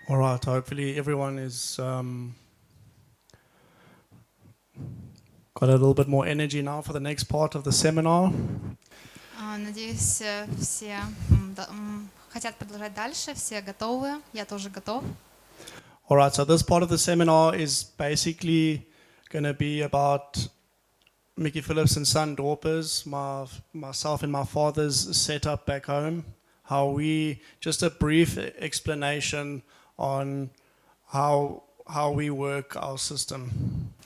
All right, hopefully everyone is got a little bit more energy now for the next part of the seminar. Надеюсь, все хотят продолжать дальше, все готовы, я тоже готов. All right, so this part of the seminar is basically going to be about Micki Filips and Son Dorpers, myself and my father's setup back home, just a brief explanation on how we work our system.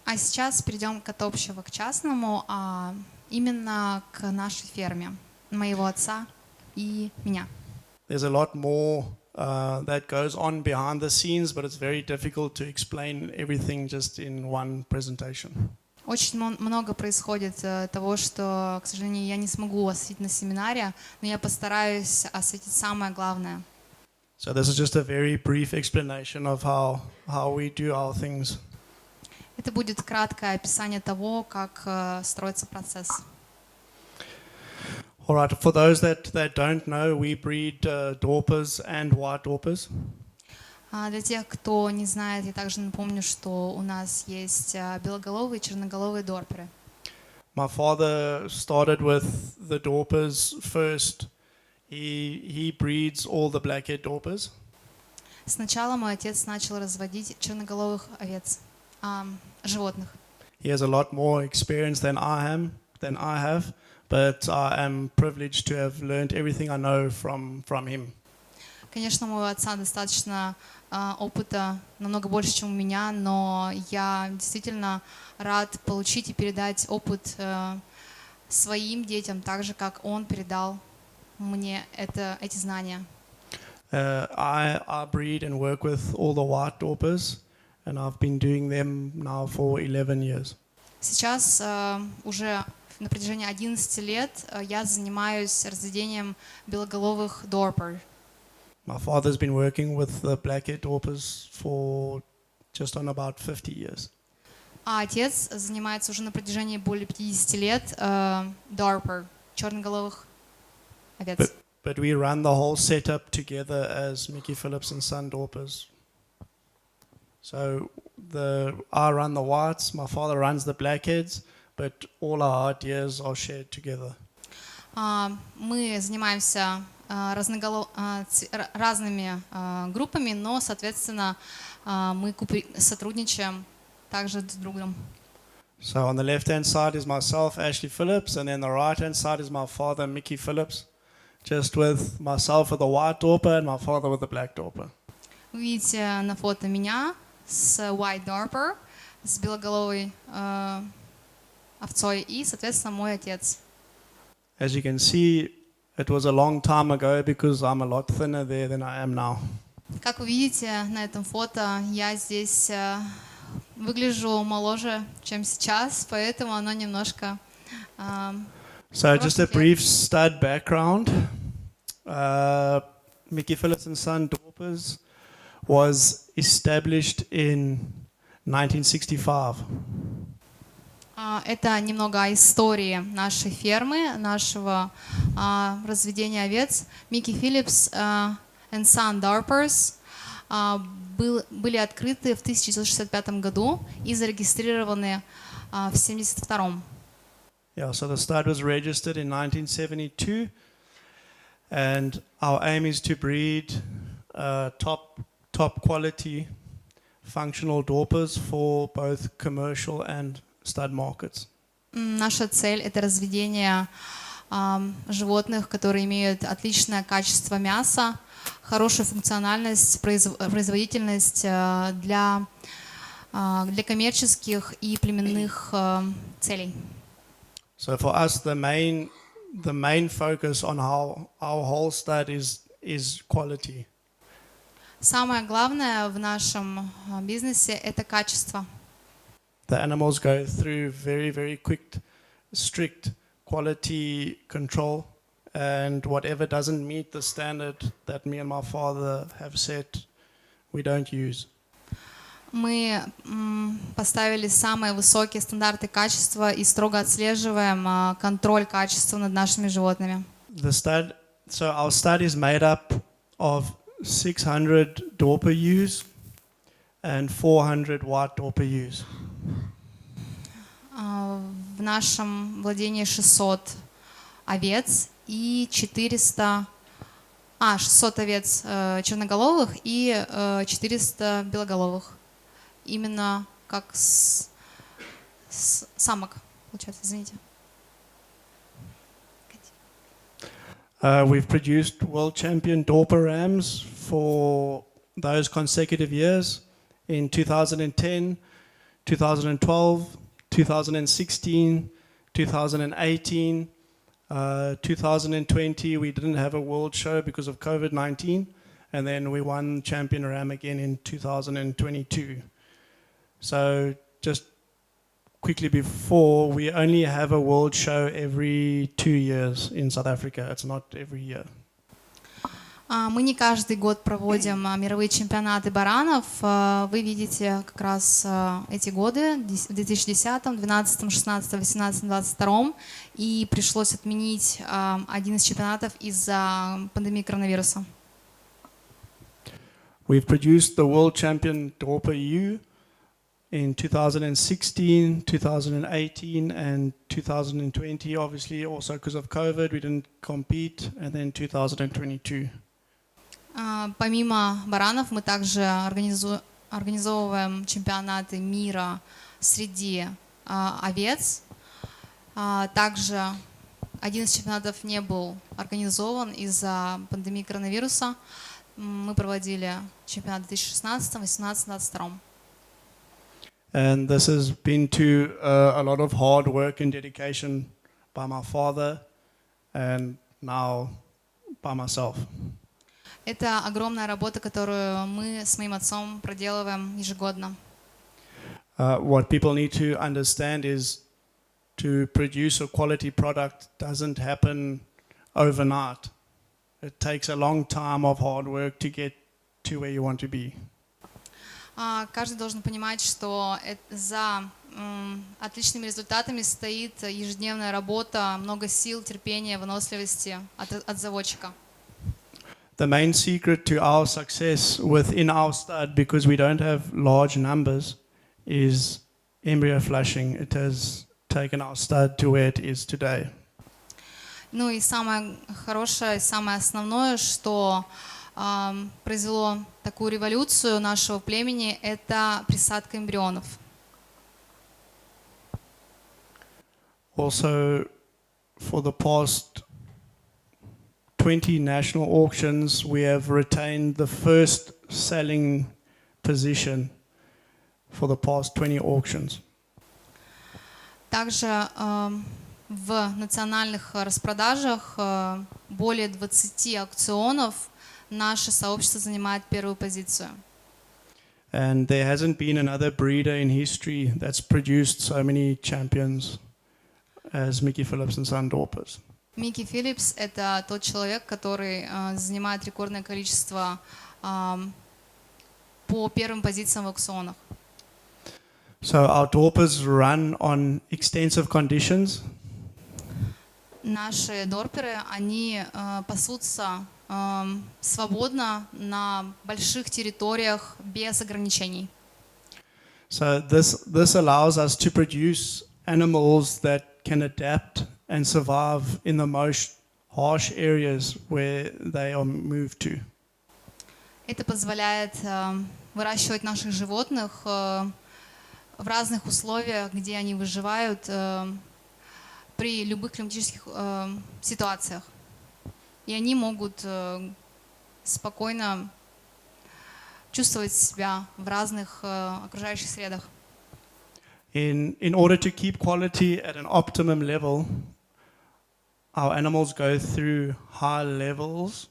А сейчас перейдем от общего к частному, а именно к нашей ферме, моего отца и меня. There's a lot more that goes on behind the scenes, but it's very difficult to explain everything just in one presentation. Очень много происходит того, что, к сожалению, я не смогу осветить на семинаре, но я постараюсь осветить самое главное. So this is just a very brief explanation of how we do our things. Это будет краткое описание того, как строится процесс. All right, for those that don't know, we breed Dorpers and White Dorpers. Для тех, кто не знает, я также напомню, что у нас есть белоголовые и черноголовые дорперы. My father started with the Dorpers first. He breeds all the black-head Dorpers. Сначала мой отец начал разводить черноголовых животных. He has a lot more experience than I have, but I am privileged to have learned everything I know from him. Конечно, у моего отца достаточно опыта, намного больше, чем у меня, но я действительно рад получить и передать опыт своим детям, так же, как он передал мне эти знания. I breed and work with all the White Dorpers, and I've been doing them now for 11 years. Сейчас уже на протяжении 11 лет я занимаюсь разведением белоголовых Dorper. My father's been working with the black-head Dorpers for just on about 50 years. А отец занимается уже на протяжении более 50 лет Dorper, черноголовых овец. But we run the whole setup together as Micki Filips and Son Dorpers. So I run the whites, my father runs the blackheads, but all our ideas are shared together. Мы занимаемся разными группами, но, соответственно, мы сотрудничаем также друг с другом. So on the left-hand side is myself, Ashley Phillips, and then the right-hand side is my father, Micki Phillips, just with myself with the White Dorper and my father with the Black Dorper. Вы видите на фото меня с White Dorper, с белоголовой овцой и, соответственно, мой отец. As you can see, it was a long time ago because I'm a lot thinner there than I am now. Как вы видите на этом фото, я здесь выгляжу моложе, чем сейчас, поэтому оно немножко... So just a brief stud background. Micki Filips and Son Dorpers was established in 1965. Это немного о истории нашей фермы, нашего разведения овец. Микки Филипс and Son Dorpers были открыты в 1965 году и зарегистрированы в 1972. Yeah, so the stud was registered in 1972, and our aim is to breed top quality functional Dorpers for both commercial and stud markets. Наша цель — это разведение животных, которые имеют отличное качество мяса, хорошую функциональность, производительность для коммерческих и племенных целей. So for us, the main focus on our whole stud is quality. Самое главное в нашем бизнесе — это качество. The animals go through very, very strict quality control, and whatever doesn't meet the standard that me and my father have set, we don't use. Мы поставили самые высокие стандарты качества и строго отслеживаем контроль качества над нашими животными. So our stud is made up of 600 Dorper ewes and 400 White Dorper ewes. В нашем владении 600 овец и 600 овец черноголовых и 400 белоголовых. Именно как самок, получается, извините. We've produced world champion Dorper rams for those consecutive years in 2010, 2012, 2016, 2018, 2020 we didn't have a world show because of COVID-19, and then we won champion ram again in 2022. So just quickly before, we only have a world show every 2 years in South Africa. It's not every year. Мы не каждый год проводим мировые чемпионаты баранов. Вы видите как раз эти годы в 2010, 2012, 2016, 2018, 2022. И пришлось отменить один из чемпионатов из-за пандемии коронавируса. We've produced the world champion Dorper ewe in 2016, 2018 and 2020. Obviously also because of COVID we didn't compete, and then 2022. Помимо баранов мы также организовываем чемпионаты мира среди овец. Также один из чемпионатов не был организован из-за пандемии коронавируса. Мы проводили чемпионат в 2016, 2018, 2022. And this has been to a lot of hard work and dedication by my father and now by myself. Это огромная работа, которую мы с моим отцом проделываем ежегодно. What people need to understand is to produce a quality product doesn't happen overnight. It takes a long time of hard work to get to where you want to be. Каждый должен понимать, что за отличными результатами стоит ежедневная работа, много сил, терпения, выносливости от заводчика. The main secret to our success within our stud, because we don't have large numbers, is embryo flushing. It has taken our stud to where it is today. Ну и самое хорошее, самое основное, что произвело такую революцию нашего племени, это присадка эмбрионов. Also, for the past 20 national auctions, we have retained the first selling position for the past 20 auctions. Также в национальных распродажах более 20 аукционов наше сообщество занимает первую позицию. And there hasn't been another breeder in history that's produced so many champions as Micki Filips and Son Dorpers. Микки Филипс — это тот человек, который занимает рекордное количество по первым позициям в аукционах. So our Dorpers run on extensive conditions. Наши дорперы, они пасутся свободно на больших территориях без ограничений. So this allows us to produce animals that can adapt and survive in the most harsh areas where they are moved to. Это позволяет выращивать наших животных в разных условиях, где они выживают при любых климатических ситуациях. И они могут спокойно чувствовать себя в разных окружающих средах. In order to keep quality at an optimum level, our animals go through high levels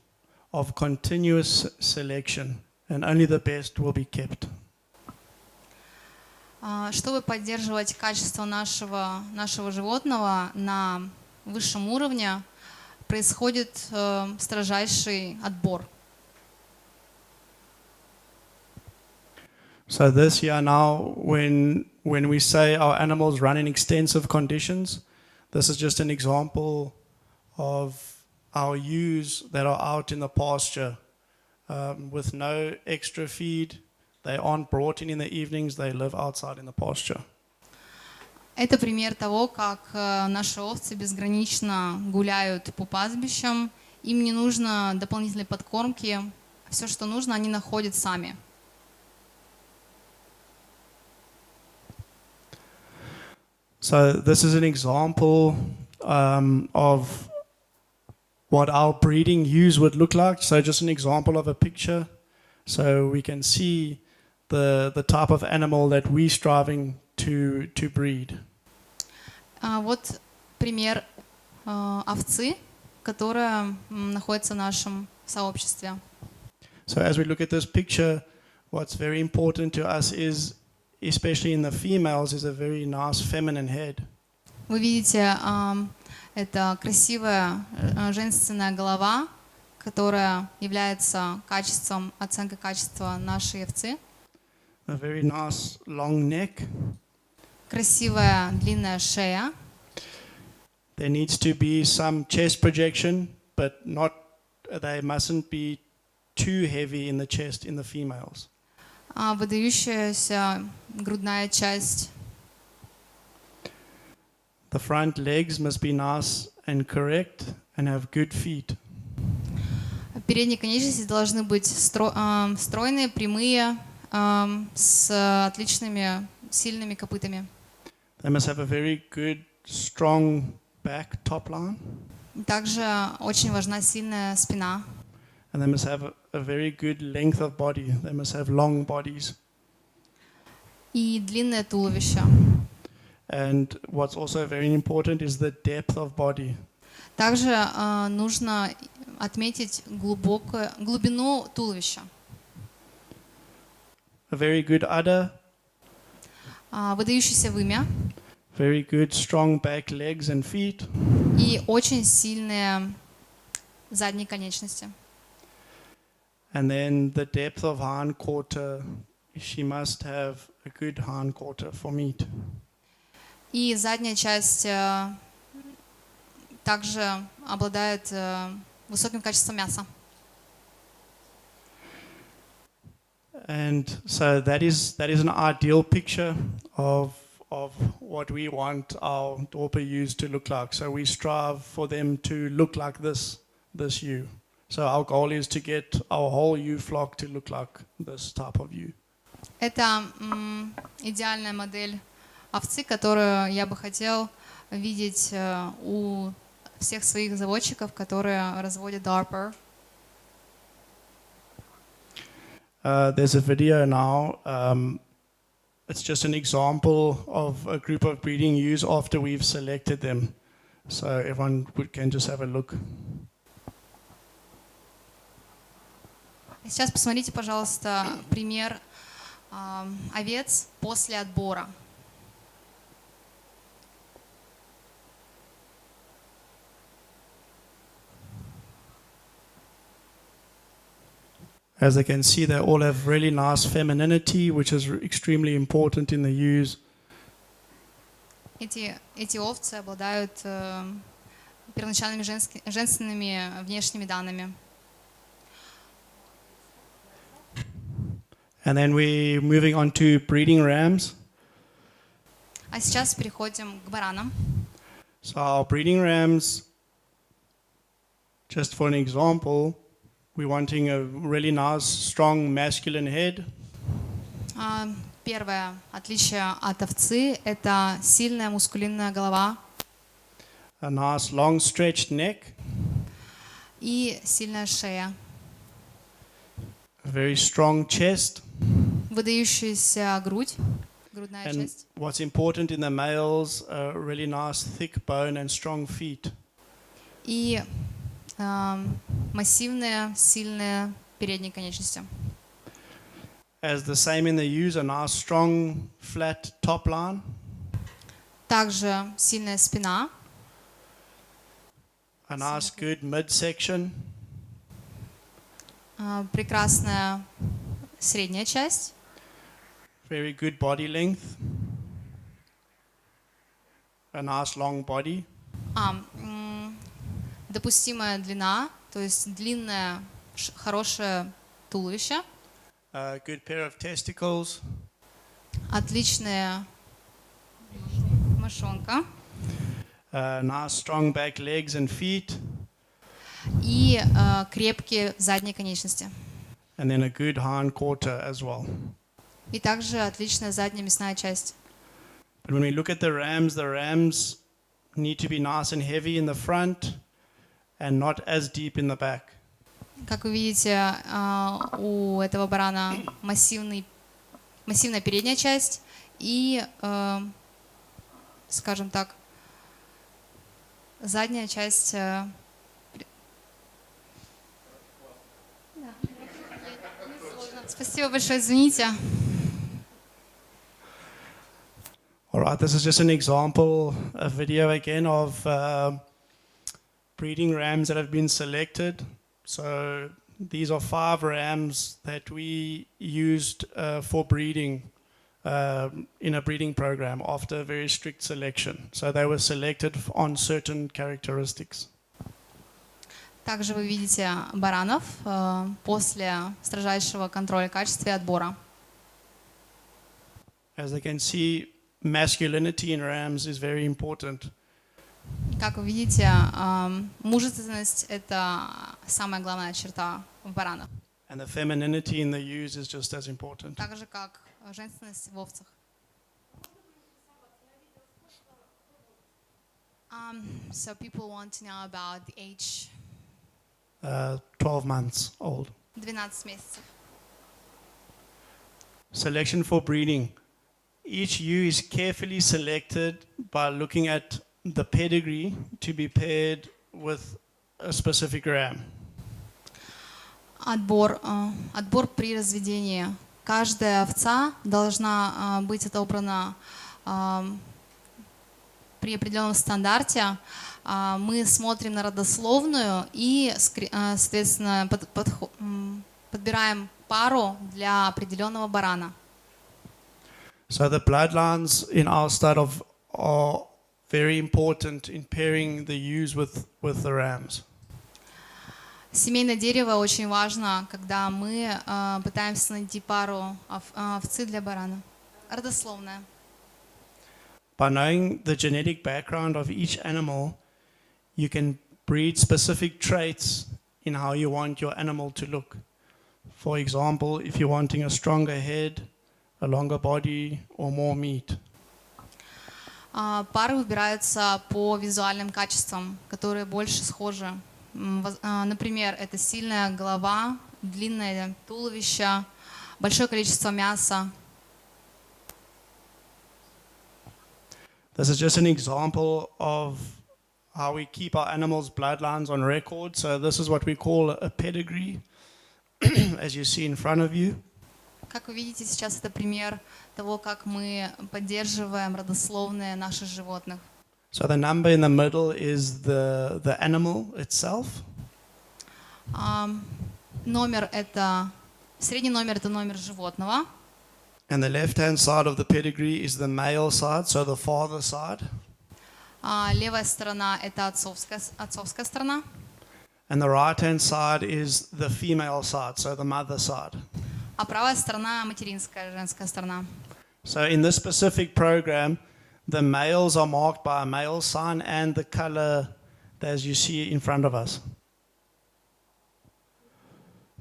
of continuous selection, and only the best will be kept. Чтобы поддерживать качество нашего животного на высшем уровне, происходит строжайший отбор. So this year now, when we say our animals run in extensive conditions, this is just an example of our ewes that are out in the pasture with no extra feed. They aren't brought in the evenings. They live outside in the pasture. Это пример того, как наши овцы безгранично гуляют по пастбищам. Им не нужно дополнительной подкормки. Все, что нужно, они находят сами. So this is an example of what our breeding ewes would look like. So just an example of a picture. So we can see the type of animal that we're striving to breed. Вот пример овцы, которая находится в нашем сообществе. So as we look at this picture, what's very important to us is, especially in the females, is a very nice feminine head. Вы видите, это красивая женственная голова, которая является качеством, оценкой качества нашей овцы. A very nice long neck. Красивая длинная шея. There needs to be some chest projection, but they mustn't be too heavy in the chest in the females. Выдающаяся грудная часть. The front legs must be nice and correct and have good feet. Передние конечности должны быть стройные, прямые, с отличными, сильными копытами. They must have a very good, strong back top line. Также очень важна сильная спина. And they must have a very good length of body. They must have long bodies. И длинное туловище. And what's also very important is the depth of body. Также нужно отметить глубину туловища. A very good udder. Выдающееся вымя. Very good, strong back legs and feet. И очень сильные задние конечности. And then the depth of hind quarter. She must have a good hind quarter for meat. И задняя часть также обладает высоким качеством мяса. And so that is an ideal picture of what we want our Dorper ewes to look like. So we strive for them to look like this ewe. So our goal is to get our whole ewe flock to look like this type of ewe. Это идеальная модель овцы, которую я бы хотел видеть у всех своих заводчиков, которые разводят Dorper. There's a video now. It's just an example of a group of breeding ewes after we've selected them. So everyone can just have a look. Сейчас посмотрите, пожалуйста, пример овец после отбора. As they can see, they all have really nice femininity, which is extremely important in the ewes. Эти овцы обладают первоначальными женственными внешними данными. And then we're moving on to breeding rams. А сейчас переходим к баранам. So our breeding rams, just for an example, we're wanting a really nice, strong, masculine head. Первое отличие от овцы – это сильная мускулинная голова A nice, long, stretched neck. и сильная шея. A very strong chest. Выдающаяся грудь, грудная And часть. what's important in the males, a really nice, thick bone and strong feet. И массивные, сильные передние конечности. As the same in the ewes, a nice, strong, flat top line. Также сильная спина, A nice, good midsection. прекрасная средняя часть, Very good body length. A nice, long body. допустимая длина, то есть длинная, хорошая туловище, a good pair of testicles, отличная мошонка nice strong back legs and feet, и крепкие задние конечности. and then a good hind quarter as well. И также отличная задняя мясная часть. But when we look at the rams need to be nice and heavy in the front and not as deep in the back. Как вы видите, у этого барана массивная передняя часть и, скажем так, задняя часть. Спасибо большое, извините. All right, this is just an example, a video again of breeding rams that have been selected. So these are 5 rams that we used for breeding in a breeding program after a very strict selection. So they were selected on certain characteristics. Также вы видите баранов после строжайшего контроля качества и отбора. As you can see, masculinity in rams is very important. Как вы видите, мужественность – это самая главная черта в баранах. And the femininity in the ewes is just as important. Так же, как женственность в овцах. So people want to know about the age. 12 months old. 12 месяцев. Selection for breeding. Each ewe is carefully selected by looking at the pedigree to be paired with a specific ram. Отбор при разведении. Каждая овца должна быть отобрана при определенном стандарте. Мы смотрим на родословную и, соответственно, подбираем пару для определенного барана. So the bloodlines in our stud are very important in pairing the ewes with the rams. Семейное дерево очень важно, когда мы пытаемся найти пару овцы для барана. Родословная. By knowing the genetic background of each animal, you can breed specific traits in how you want your animal to look. For example, if you're wanting a stronger head, a longer body, or more meat. Пары выбираются по визуальным качествам, которые больше схожи. Например, это сильная голова, длинное туловище, большое количество мяса. This is just an example of how we keep our animals' bloodlines on record. So this is what we call a pedigree, as you see in front of you. Как вы видите, сейчас это пример того, как мы поддерживаем родословные наших животных. So the number in the middle is the animal itself. Средний номер это номер животного. And the left-hand side of the pedigree is the male side, so the father side. Левая сторона это отцовская сторона. And the right-hand side is the female side, so the mother side. А правая сторона материнская, женская сторона. So in this specific program, the males are marked by a male sign and the color as you see in front of us.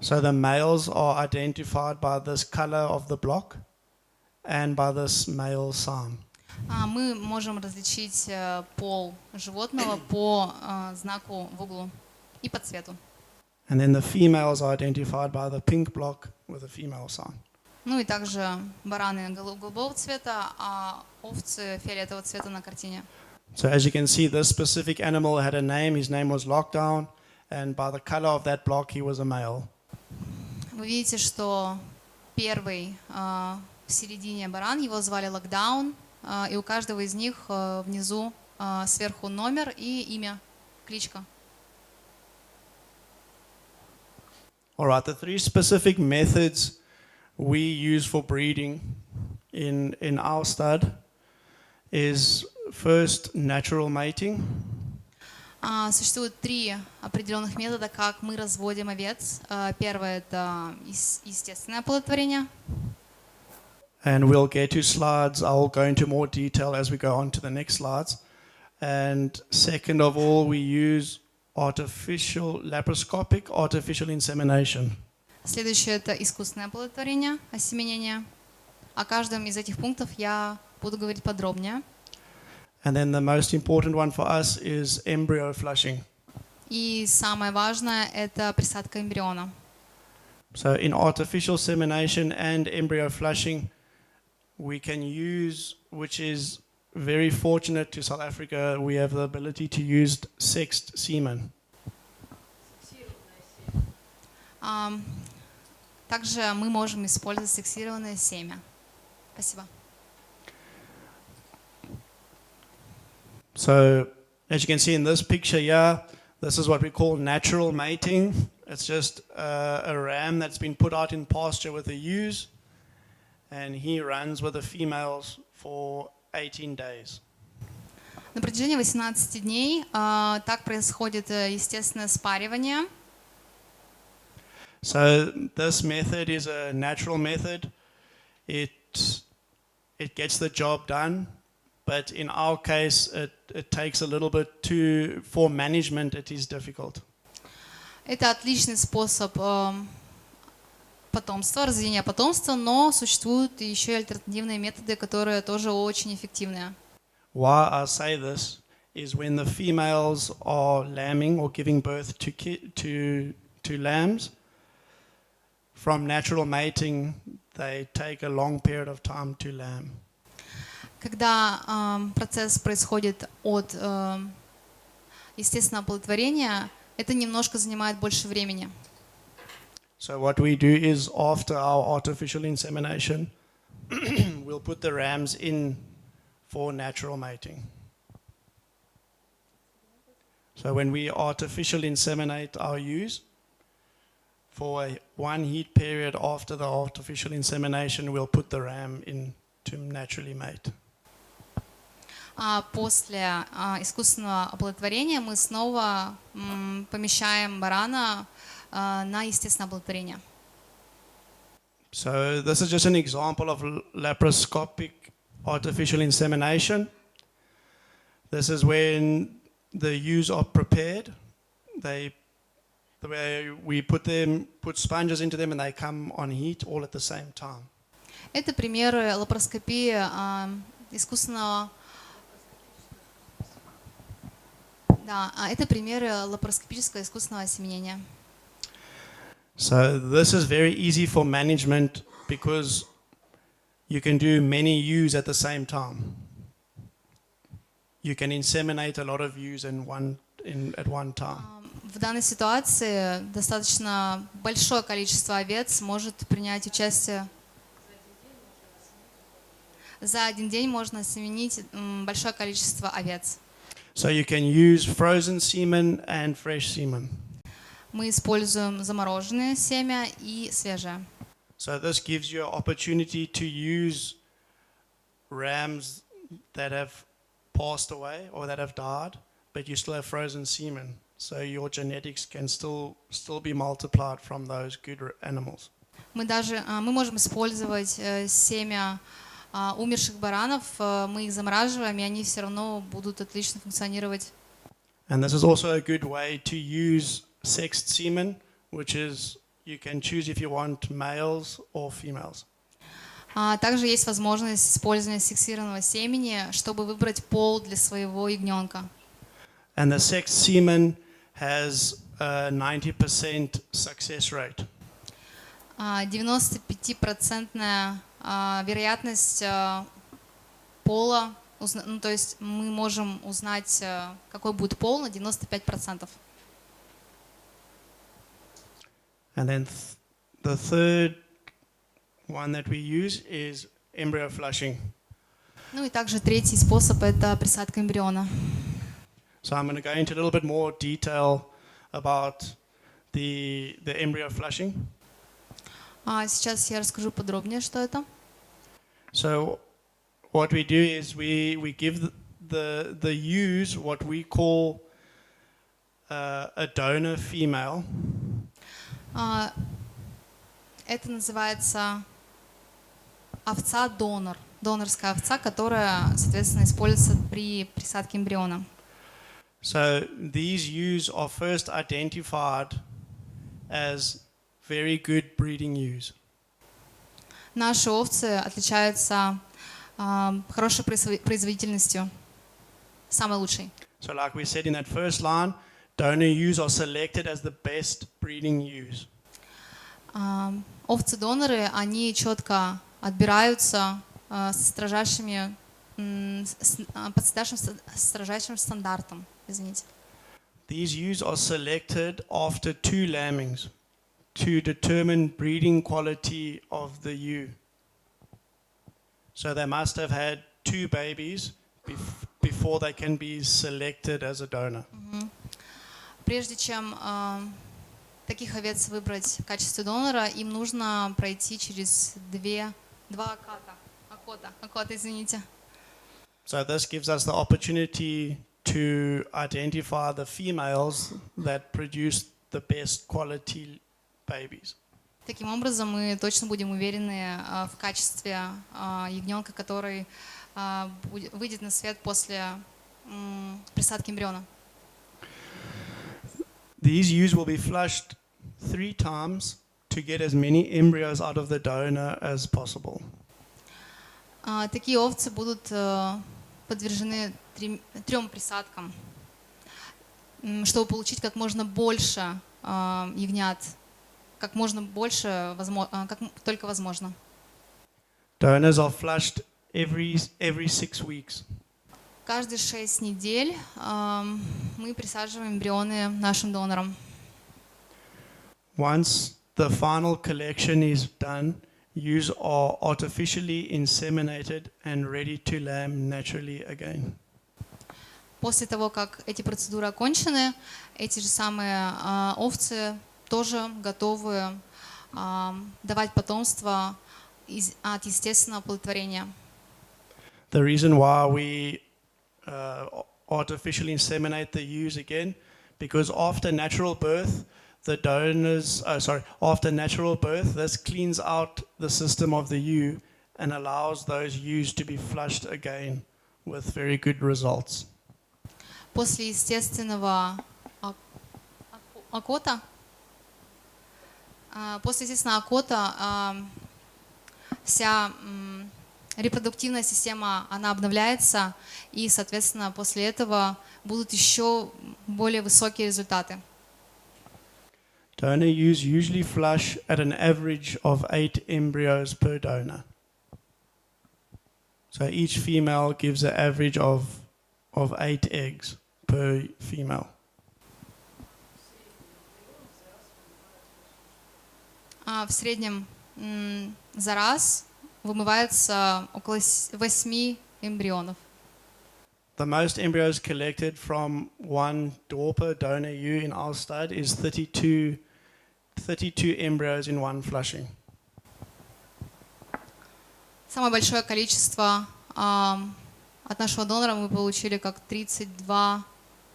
So the males are identified by this color of the block and by this male sign. Мы можем различить пол животного по знаку в углу и по цвету. And then the females are identified by the pink block with a female sign. Ну и также бараны голубого цвета, а овцы фиолетового цвета на картине. So as you can see, this specific animal had a name. His name was Lockdown, and by the color of that block, he was a male. Вы видите, что первый в середине баран, его звали Локдаун, и у каждого из них внизу сверху номер и имя, кличка. All right, the 3 specific methods we use for breeding in our stud is first natural mating. Существует 3 определенных метода, как мы разводим овец. Первое — это естественное оплодотворение. And we'll get to slides. I'll go into more detail as we go on to the next slides. And second of all, we use laparoscopic artificial insemination. Следующее — это искусственное оплодотворение, осеменение. О каждом из этих пунктов я буду говорить подробнее. And then the most important one for us is embryo flushing. И самое важное — это присадка эмбриона. So in artificial insemination and embryo flushing, we can use, which is very fortunate to South Africa, we have the ability to use sexed semen. Также мы можем использовать сексированное семя. Спасибо. So as you can see in this picture here, this is what we call natural mating. It's just a ram that's been put out in pasture with the ewes, and he runs with the females for 18 days. На протяжении 18 дней так происходит естественное спаривание. So this method is a natural method. It gets the job done, but in our case, it takes a little bit for management, it is difficult. Это отличный способ разведения потомства, но существуют еще и альтернативные методы, которые тоже очень эффективные. Why I say this is when the females are lambing or giving birth to lambs, from natural mating, they take a long period of time to lamb. Когда процесс происходит от естественного оплодотворения, это немножко занимает больше времени. So what we do is after our artificial insemination, we'll put the rams in for natural mating. So when we artificial inseminate our ewes, for one heat period after the artificial insemination, we'll put the ram in to naturally mate. После искусственного оплодотворения мы снова помещаем барана на естественное оплодотворение. So this is just an example of laparoscopic artificial insemination. This is when the ewes are prepared. The way we put sponges into them and they come on heat all at the same time. Это примеры лапароскопии искусственного. Да, это примеры лапароскопического искусственного осеменения. So this is very easy for management because you can do many ewes at the same time. You can inseminate a lot of ewes at one time. В данной ситуации достаточно большое количество овец может принять участие. За один день можно осеменить большое количество овец. So you can use frozen semen and fresh semen. Мы используем замороженное семя и свежее. So this gives you an opportunity to use rams that have passed away or that have died, but you still have frozen semen. So your genetics can still be multiplied from those good animals. Мы можем использовать семя умерших баранов, мы их замораживаем, и они все равно будут отлично функционировать. And this is also a good way to use sexed semen, which is you can choose if you want males or females. Также есть возможность использования сексированного семени, чтобы выбрать пол для своего ягненка. And the sexed semen has a 90% success rate. 95% вероятность пола, то есть мы можем узнать, какой будет пол, на 95%. And then the third one that we use is embryo flushing. Ну и также третий способ — это присадка эмбриона. So I'm going to go into a little bit more detail about the embryo flushing. Сейчас я расскажу подробнее, что это. So what we do is we give the ewes what we call a donor female Это называется овца-донор, донорская овца, которая, соответственно, используется при присадке эмбриона. So these ewes are first identified as very good breeding ewes. Наши овцы отличаются хорошей производительностью, самой лучшей. So like we said in that first line, donor ewes are selected as the best breeding ewes. Овцы-доноры, они четко отбираются под строжайшим стандартом. Извините. These ewes are selected after 2 lambings to determine breeding quality of the ewe. So they must have had 2 babies before they can be selected as a donor. Прежде чем таких овец выбрать в качестве донора, им нужно пройти через два окота, извините. So this gives us the opportunity to identify the females that produce the best quality babies. Таким образом, мы точно будем уверены в качестве ягненка, который выйдет на свет после присадки эмбриона. These ewes will be flushed 3 times to get as many embryos out of the donor as possible. Такие овцы будут подвержены 3 присадкам, чтобы получить как можно больше ягнят, как можно больше, как только возможно. Donors are flushed every 6 weeks. Каждые 6 недель мы присаживаем эмбрионы нашим донорам. Once the final collection is done, ewes are artificially inseminated and ready to lamb naturally again. После того, как эти процедуры окончены, эти же самые овцы тоже готовы давать потомство от естественного оплодотворения. The reason why we artificially inseminate the ewes again, because after natural birth, this cleans out the system of the ewe and allows those ewes to be flushed again with very good results. После естественного окота, вся репродуктивная система, она обновляется, и, соответственно, после этого будут еще более высокие результаты. Donor ewes usually flush at an average of 8 embryos per donor. So each female gives an average of 8 eggs per female. В среднем за раз вымывается около 8 эмбрионов. The most embryos collected from one Dorper donor ewe in our stud is 32 embryos in one flushing. Самое большое количество от нашего донора мы получили как 32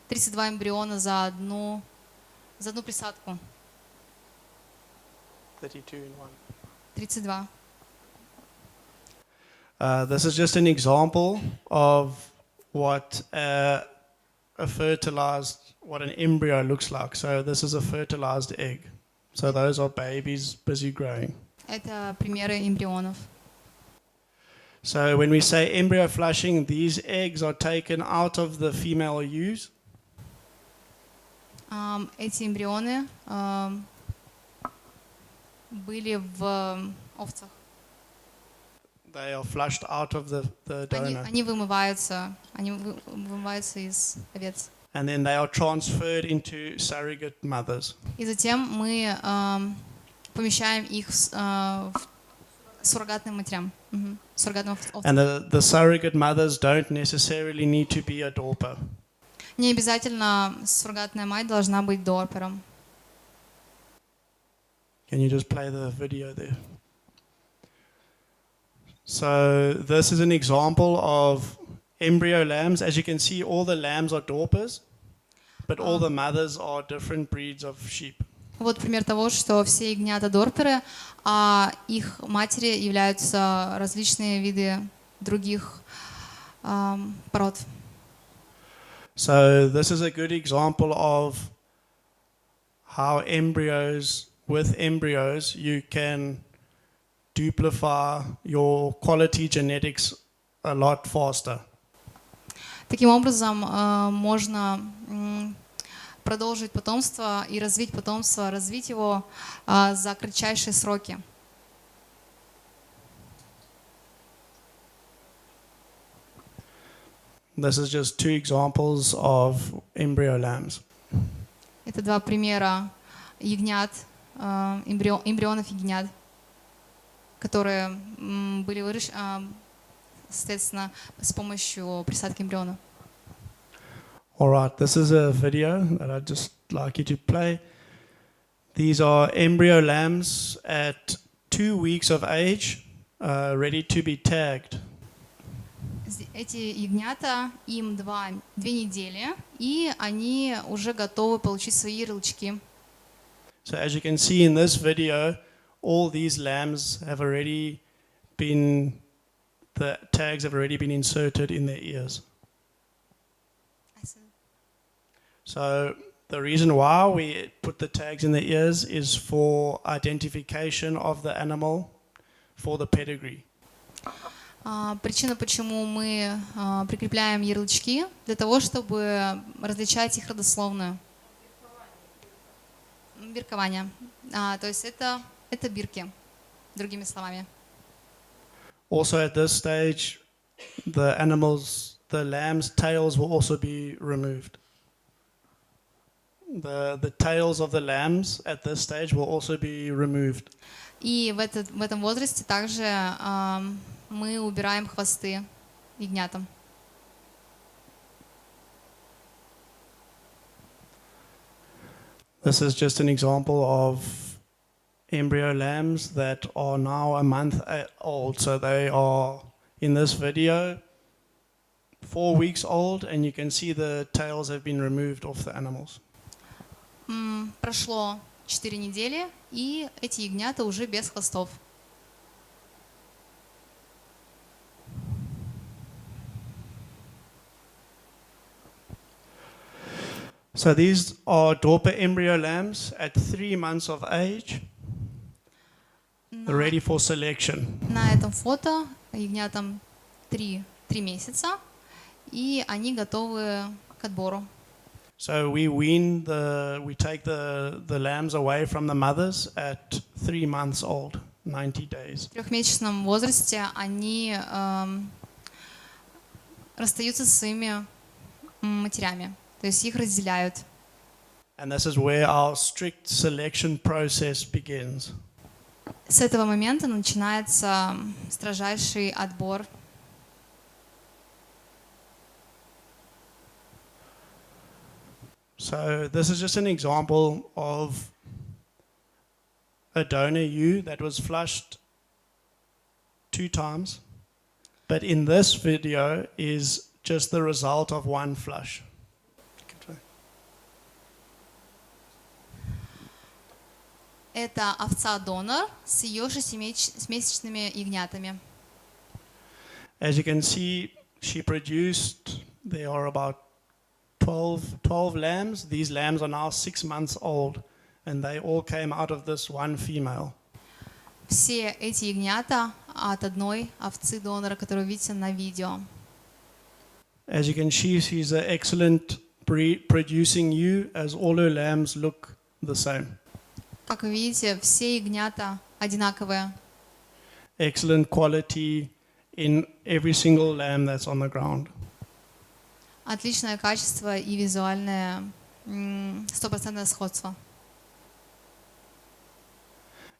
эмбриона за одну присадку. 32 in one. 32. This is just an example of what an embryo looks like. So this is a fertilized egg. So those are babies busy growing. Это примеры эмбрионов. So when we say embryo flushing, these eggs are taken out of the female ewes. Эти эмбрионы были в овцах. They are flushed out of the donor. Они вымываются из овец. And then they are transferred into surrogate mothers. И затем мы помещаем их в суррогатным матерям. Суррогатным овцам. And the surrogate mothers don't necessarily need to be a Dorper. Не обязательно суррогатная мать должна быть Дорпером. Can you just play the video there? So this is an example of embryo lambs. As you can see, all the lambs are Dorpers. but all the mothers are different breeds of sheep. Вот пример того, что все ягнята Дорперы, а их матери являются различные виды других пород. So this is a good example of how with embryos, you can duplify your quality genetics a lot faster. Таким образом, можно продолжить потомство и развить потомство, развить его за кратчайшие сроки. This is just two examples of embryo lambs. Это два примера ягнят, эмбрионов ягнят, которые были выращены, соответственно, с помощью присадки эмбриона. All right, this is a video that I'd just like you to play. These are embryo lambs at 2 weeks of age, ready to be tagged. Эти ягнята, им 2 недели, и они уже готовы получить свои ярлычки. So as you can see in this video, all these lambs have already been, the tags have already been inserted in their ears. So the reason why we put the tags in the ears is for identification of the animal, for the pedigree. Причина, почему мы прикрепляем ярлычки, для того, чтобы различать их родословную. Биркование. То есть это бирки, другими словами. Also at this stage, the lamb's tails will also be removed. The tails of the lambs at this stage will also be removed. И в этом возрасте также мы убираем хвосты ягнятам. This is just an example of embryo lambs that are now a month old. So they are, in this video, 4 weeks old, and you can see the tails have been removed off the animals. Прошло 4 недели, и эти ягнята уже без хвостов. So these are Dorper embryo lambs at 3 months of age, ready for selection. На этом фото ягнятам 3 месяца, и они готовы к отбору. So we take the lambs away from the mothers at 3 months old, 90 days. В 3-месячном возрасте они расстаются со своими матерями, то есть их разделяют. And this is where our strict selection process begins. С этого момента начинается строжайший отбор. So this is just an example of a donor ewe that was flushed 2 times, but in this video is just the result of 1 flush. Это овца-донор с ее 6-месячными ягнятами. As you can see, she produced, there are about 12 lambs. These lambs are now 6 months old, and they all came out of this 1 female. Все эти ягнята от одной овцы-донора, которую видите на видео. As you can see, she's an excellent producing ewe, as all her lambs look the same. Как вы видите, все ягнята одинаковые. Excellent quality in every single lamb that's on the ground. Отличное качество и визуальное 100% сходство.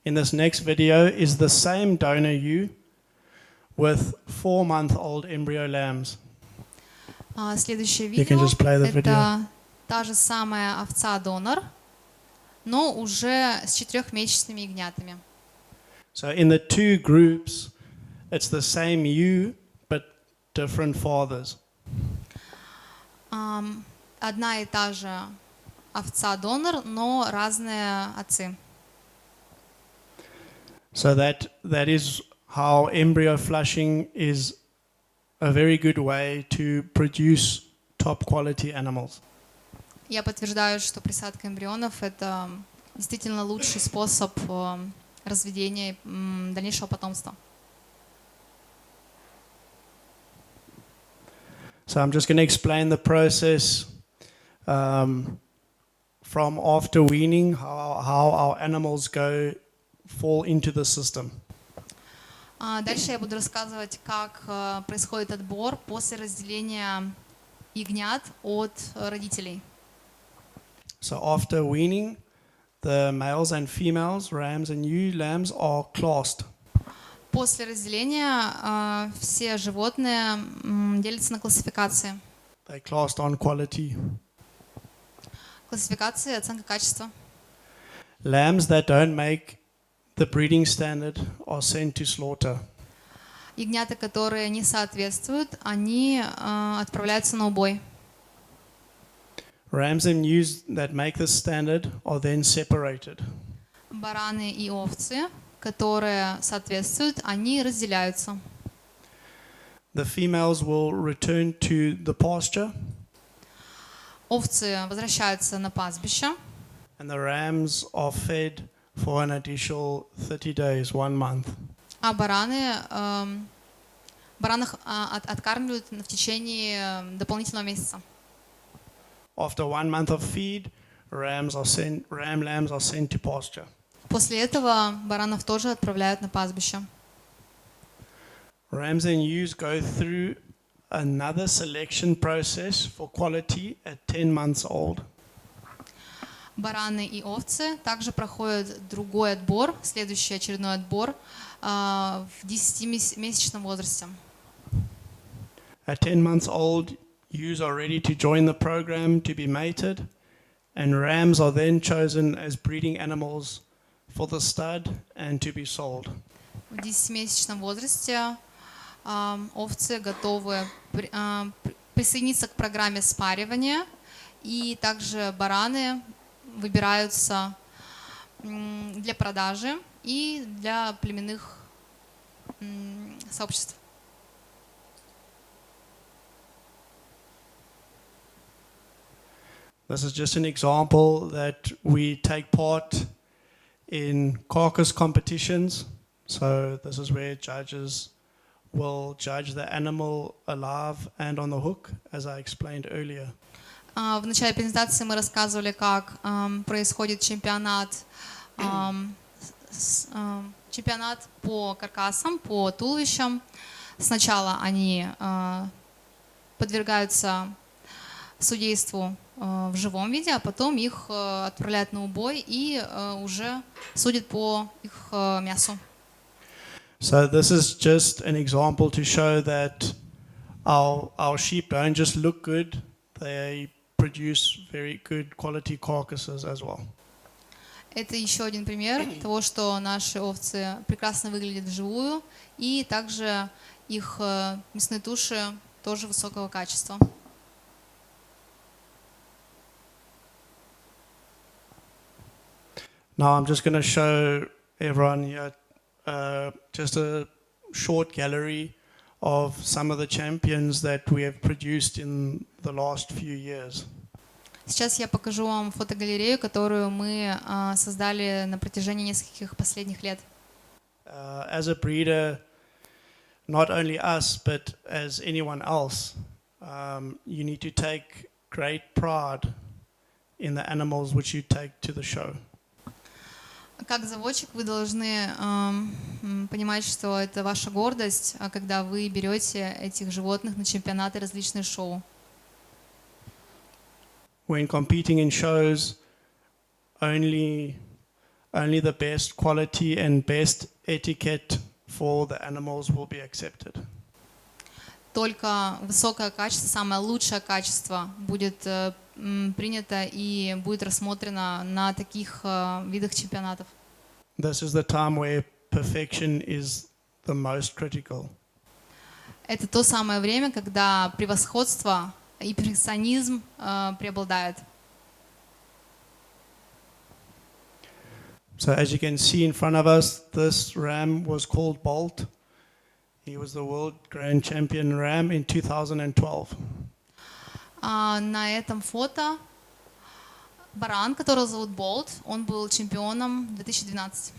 In this next video is the same donor ewe with 4-month-old embryo lambs. Следующее You can видео just play the video. это та же самая овца-донор, но уже с 4-месячными ягнятами. So in the 2 groups, it's the same ewe, but different fathers. одна и та же овца-донор, но разные отцы. So that is how embryo flushing is a very good way to produce top quality animals. Я подтверждаю, что присадка эмбрионов — это действительно лучший способ разведения дальнейшего потомства. So I'm just going to explain the process from after weaning, how our animals fall into the system. Дальше я буду рассказывать, как происходит отбор после разделения ягнят от родителей. So after weaning, the males and females, rams and ewe lambs, are classed. После разделения все животные делятся на классификации. They're classed on quality. Классификации, оценка качества. Lambs that don't make the breeding standard are sent to slaughter. Ягнята, которые не соответствуют, они отправляются на убой. Rams and ewes that make the standard are then separated. Бараны и овцы, которые соответствуют, они разделяются. The females will return to the pasture, Овцы возвращаются на пастбище, and the rams are fed for an additional 30 days, 1 month. а баранах откармливают в течение дополнительного месяца. After 1 month of feed, ram lambs are sent to pasture. После этого баранов тоже отправляют на пастбище. Rams and ewes go through another selection process for quality at 10 months old. Бараны и овцы также проходят другой отбор, следующий очередной отбор в 10-месячном возрасте. At 10 months old, ewes are ready to join the program to be mated, and rams are then chosen as breeding animals for the stud and to be sold. В 10-месячном возрасте овцы готовы присоединиться к программе спаривания, и также бараны выбираются для продажи и для племенных сообществ. This is just an example that we take part in carcass competitions. So this is where judges will judge the animal alive and on the hook, as I explained earlier. В начале презентации мы рассказывали, как происходит чемпионат по каркасам, по туловищам. Сначала они подвергаются судейству в живом виде, а потом их отправляют на убой и уже судят по их мясу. So this is just an example to show that our sheep don't just look good, they produce very good quality carcasses as well. Это еще один пример того, что наши овцы прекрасно выглядят вживую, и также их мясные туши тоже высокого качества. Now I'm just going to show everyone here just a short gallery of some of the champions that we have produced in the last few years. Сейчас я покажу вам фотогалерею, которую мы создали на протяжении нескольких последних лет. As a breeder, not only us, but as anyone else, you need to take great pride in the animals which you take to the show. Как заводчик вы должны понимать, что это ваша гордость, когда вы берете этих животных на чемпионаты, различные шоу. When competing in shows, only the best quality and best etiquette for the animals will be accepted. Только высокое качество, самое лучшее качество будет принято и будет рассмотрено на таких видах чемпионатов. This is the time where perfection is the most critical. Это то самое время, когда превосходство — и перфекционизм преобладает. So as you can see in front of us, this ram was called Bolt. He was the world grand champion ram in 2012. На этом фото баран, которого зовут Болт, он был чемпионом 2012.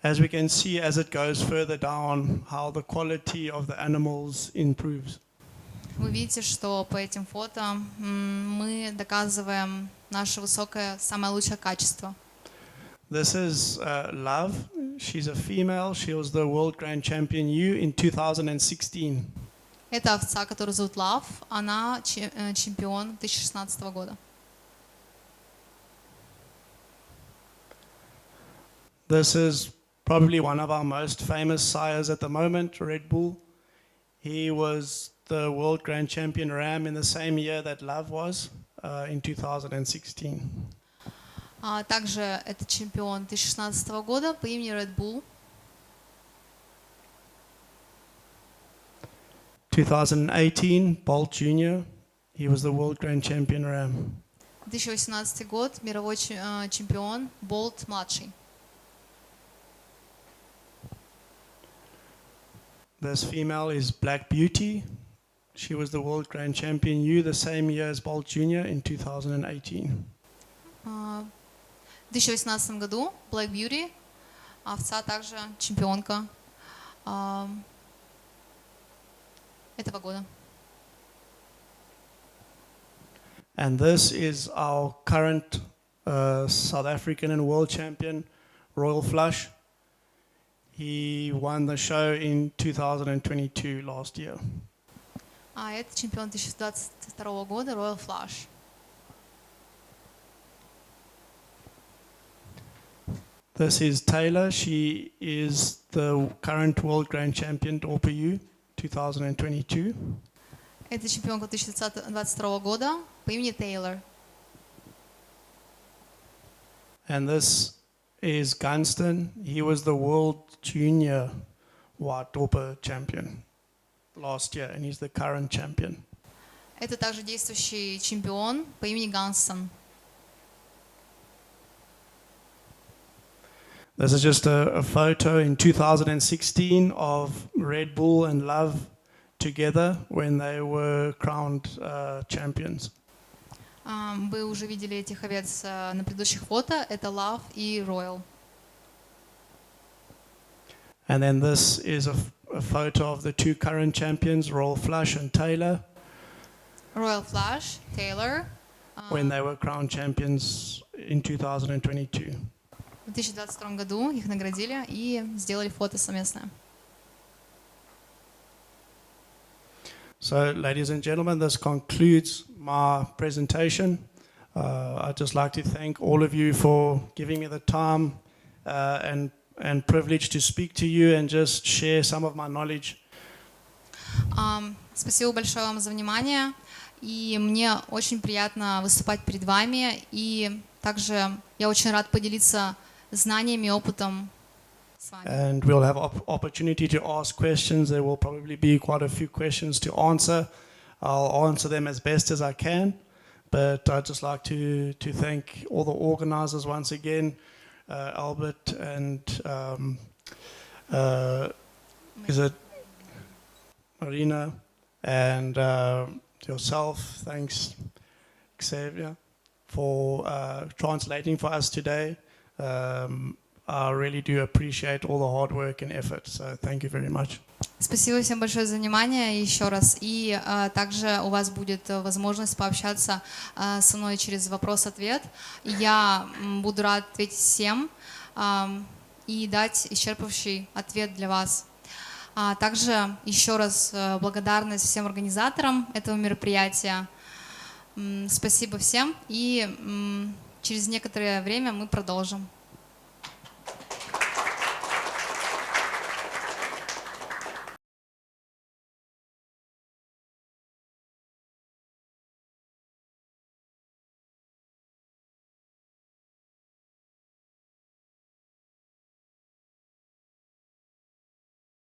As we can see, as it goes further down, how the quality of the animals improves. Вы видите, что по этим фото мы доказываем наше высокое, самое лучшее качество. This is Love. She's a female. She was the world grand champion in 2016. Это овца, которую зовут Love. Она чемпион 2016 года. This is probably one of our most famous sires at the moment, Red Bull. He was the world grand champion ram in the same year that Love was, in 2016. Также это чемпион 2016 года по имени Red Bull. 2018, Bolt Jr. He was the world grand champion ram. 2018 год, мировой чемпион Болт младший. This female is Black Beauty. She was the world grand champion the same year as Bolt Jr. in 2018. В 2018 году Black Beauty, овца также чемпионка этого года. And this is our current South African and world champion, Royal Flush. He won the show in 2022, last year. Это чемпион 2022 года, Royal Flush. This is Taylor. She is the current world grand champion, Dorper U, 2022. Это чемпионка 2022 года по имени Тейлор. And this is Gunston. He was the world junior White Dorper champion last year, and he's the current champion. Это также действующий чемпион по имени Ганстон. This is just a photo in 2016 of Red Bull and Love together when they were crowned champions. Вы уже видели этих овец на предыдущих фото. Это Love и Royal. And then this is a photo of the two current champions, Royal Flush and Taylor, Royal Flush, Taylor. when they were crowned champions in 2022. В 2022 году их наградили и сделали фото совместное. So, ladies and gentlemen, this concludes my presentation. I'd just like to thank all of you for giving me the time and privilege to speak to you and just share some of my knowledge. Спасибо большое вам за внимание. И мне очень приятно выступать перед вами. И также я очень рад поделиться знаниями и опытом с вами. And we'll have opportunity to ask questions. There will probably be quite a few questions to answer. I'll answer them as best as I can. But I'd just like to thank all the organizers once again, Albert and is it Marina and yourself. Thanks, Xavier, for translating for us today. I really do appreciate all the hard work and effort. So thank you very much. Спасибо всем большое за внимание еще раз. И также у вас будет возможность пообщаться со мной через вопрос-ответ. Я буду рад ответить всем и дать исчерпывающий ответ для вас. Также еще раз благодарность всем организаторам этого мероприятия. Спасибо всем. И через некоторое время мы продолжим.